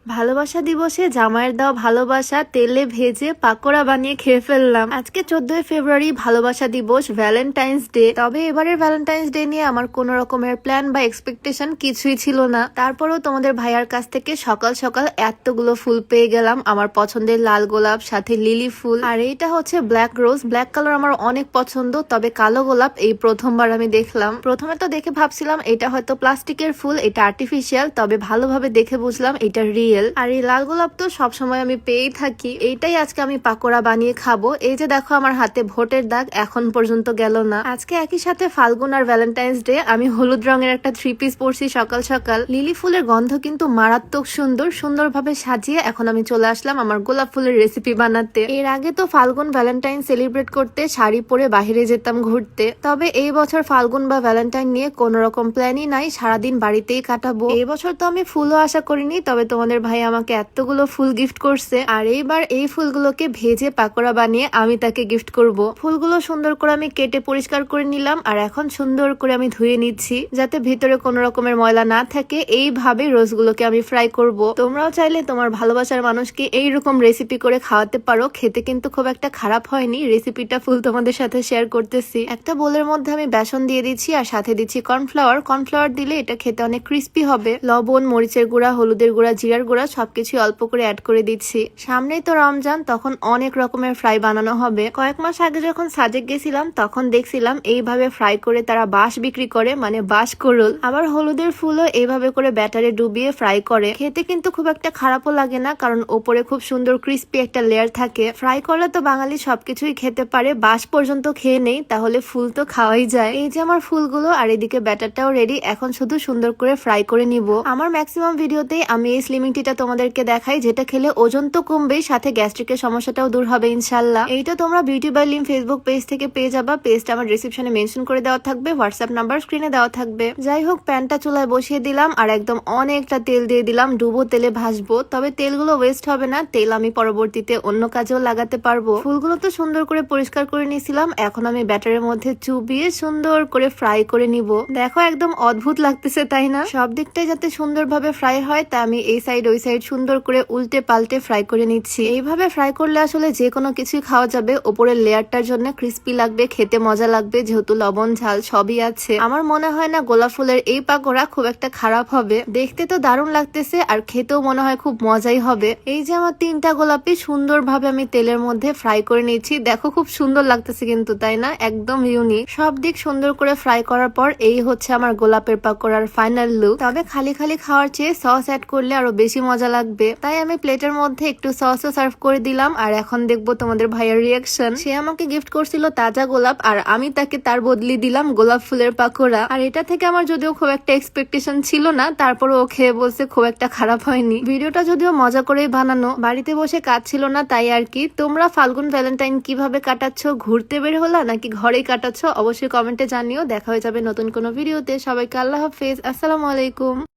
ভালোবাসা দিবসে জামাইয়ের দেওয়া ভালোবাসা তেলে ভেজে পাকোড়া বানিয়ে খেয়ে ফেললাম। আজকে 14 ফেব্রুয়ারি ভালোবাসা দিবস, ভ্যালেন্টাইন্স ডে। তবে এবারের ভ্যালেন্টাইন্স ডে নিয়ে আমার কোনো রকমের প্ল্যান বা এক্সপেকটেশন কিছুই ছিল না। তারপরেও তোমাদের ভাইয়ার কাছ থেকে সকাল সকাল এতগুলো ফুল পেয়ে গেলাম। আমার পছন্দের লাল গোলাপ, সাথে লিলি ফুল, আর এইটা হচ্ছে ব্ল্যাক রোজ। ব্ল্যাক কালার আমার অনেক পছন্দ, তবে কালো গোলাপ এই প্রথমবার আমি দেখলাম। প্রথমে তো দেখে ভাবছিলাম এটা হয়তো প্লাস্টিকের ফুল, এটা আর্টিফিশিয়াল, তবে ভালোভাবে দেখে বুঝলাম এটা রিয়েল। আর এই লাল গোলাপ তো সবসময় আমি পেয়েই থাকি। এইটাই আজকে আমি পাকোড়া বানিয়ে খাবো। এই যে দেখো আমার হাতে ভোটের দাগ এখন পর্যন্ত গেল না। আজকে একই সাথে ফাল্গুন আর ভ্যালেন্টাইন্স ডে। আমি হলুদ রঙের একটা 3 পিস পরছি সকাল সকাল। লিলি ফুলের গন্ধ কিন্তু মারাত্মক সুন্দর। সুন্দরভাবে সাজিয়ে এখন আমি চলে আসলাম আমার গোলাপ ফুলের রেসিপি বানাতে। এর আগে তো ফাল্গুন ভ্যালেন্টাইন সেলিব্রেট করতে শাড়ি পরে বাহিরে যেতাম ঘুরতে, তবে এই বছর ফাল্গুন বা ভ্যালেন্টাইন নিয়ে কোন রকম প্ল্যানই নাই, সারাদিন বাড়িতেই কাটাবো। এই বছর তো আমি ফুলও আশা করিনি, তবে তোমাদের ভাই আমাকে এতগুলো ফুল গিফট করছে, আর এইবার এই ফুলগুলোকে ভেজে পাকোড়া বানিয়ে আমি তাকে গিফট করব। ফুলগুলো সুন্দর করে আমি কেটে পরিষ্কার করে নিলাম, আর এখন সুন্দর করে আমি ধুয়ে নিচ্ছি যাতে ভিতরে কোনো রকমের ময়লা না থাকে। এইভাবে রোজগুলোকে আমি ফ্রাই করব। তোমরাও চাইলে তোমার ভালোবাসার মানুষকে এইরকম রেসিপি করে খাওয়াতে পারো, খেতে কিন্তু খুব একটা খারাপ হয়নি। রেসিপিটা ফুল তোমাদের সাথে শেয়ার করতেছি। একটা বোলের মধ্যে আমি বেসন দিয়ে দিচ্ছি আর সাথে দিচ্ছি কর্নফ্লাওয়ার। কর্নফ্লাওয়ার দিলে এটা খেতে অনেক ক্রিস্পি হবে। লবণ, মরিচের গুঁড়া, হলুদের গুঁড়া, জিরার গুঁড়া সবকিছু অল্প করে অ্যাড করে দিচ্ছি। সামনেই তো রমজান, তখন অনেক রকমের ফ্রাই বানানো হবে। কয়েক মাস আগে যখন সাজেক গেছিলাম তখন দেখছিলাম এইভাবে ফ্রাই করে তারা বাঁশ বিক্রি করে, মানে বাঁশ কোরল। আবার হলুদের ফুলও এইভাবে করে ব্যাটারে ডুবিয়ে ফ্রাই করে। খেতে কিন্তু খুব একটা খারাপও লাগে না, কারণ ওপরে খুব সুন্দর ক্রিস্পি একটা লেয়ার থাকে। ফ্রাই করলে তো বাঙালি সবকিছুই খেতে পারে, বাঁশ পর্যন্ত খেয়ে নেই, তাহলে ফুল তো খাওয়াই যায়। এই যে আমার ফুলগুলো, আর এদিকে ব্যাটারটাও রেডি। এখন শুধু সুন্দর করে ফ্রাই করে নিব। আমার ম্যাক্সিমাম ভিডিওতেই আমি এই স্লিমিং টিটা তোমাদেরকে দেখাই, যেটা খেলে ওজন তো কমবেই, সাথে গ্যাস্ট্রিকের সমস্যাটাও দূর হবে ইনশাল্লাহ। এইটা তোমরা beauty by Lim Facebook page থেকে পেয়ে যাবা। পেজটা আমার ডিসক্রিপশনে মেনশন করে দেওয়া থাকবে, হোয়াটসঅ্যাপ নাম্বার স্ক্রিনে দেওয়া থাকবে। যাই হোক, প্যানটা চুলায় বসিয়ে দিলাম আর একদম অনেকটা তেল দিয়ে দিলাম। ডুবো তেলে ভাজবো, তবে তেলগুলো ওয়েস্ট হবে না। তেল আমি পরবর্তীতে অন্য কাজেও লাগাতে পারবো। ফুলগুলো তো সুন্দর করে পরিষ্কার করে নিয়েছিলাম। এখন আমি ব্যাটারের মধ্যে চুবিয়ে সুন্দর করে ফ্রাই করে নিব। দেখো একদম অদ্ভুত লাগতেছে, তাই না? সব দিকটাই যাতে সুন্দরভাবে ফ্রাই হয়, তা আমি এই সাইড ওই সাইড সুন্দর করে উল্টে পাল্টে ফ্রাই করে নিচ্ছি। এইভাবে ফ্রাই করলে আসলে যে কোনো কিছুই খাওয়া যাবে। ওপরের লেয়ারটার জন্য ক্রিস্পি লাগবে, খেতে মজা লাগবে, যেহেতু লবণ ঝাল সবই আছে। আমার মনে হয় না গোলাপ ফুলের এই পাকোড়া খুব একটা খারাপ হবে। দেখতে তো দারুণ লাগতেছে, আর খেতেও মনে হয় খুব মজাই হবে। এই যে আমার 3টা গোলাপি সুন্দরভাবে আমি তেলের মধ্যে ফ্রাই করে নিচ্ছি। দেখো খুব সুন্দর লাগতেছে কিন্তু, তাই না? একদম ইউনিক। সব দিক সুন্দর করে ফ্রাই করার পর এই হচ্ছে আমার গোলাপের পাকোড়ার ফাইনাল লুক। তবে খালি খালি খাওয়ার চেয়ে সস অ্যাড করলে আরো বেশি মজা লাগবে, তাই আমি প্লেটের মধ্যে একটু সসও সার্ভ করে দিলাম। আর এখন দেখবো তোমাদের ভাইয়ের রিয়াকশন। সে আমাকে গিফট করছিল তাজা গোলাপ, আর আমি তাকে তার বদলি দিলাম গোলাপ ফুলের পাকোড়া। আর এটা থেকে আমার যদিও খুব একটা এক্সপেকটেশন ছিল না, তারপরে ও খেয়ে বলছে খুব একটা খারাপ হয়নি। ভিডিওটা যদিও মজা করেই বানানো, বাড়িতে বসে কাজ ছিল না তাই আর কি। তোমরা ফাল্গুন ভ্যালেন্টাইন কিভাবে কাটাচ্ছ? ঘুরতে বের হলা নাকি ঘরেই কাটাচ্ছ? অবশ্যই কমেন্টে জানিও। দেখা হয়ে যাবে নতুন কোনো ভিডিওতে। সবাইকে আল্লাহ হাফেজ, আসসালামু আলাইকুম।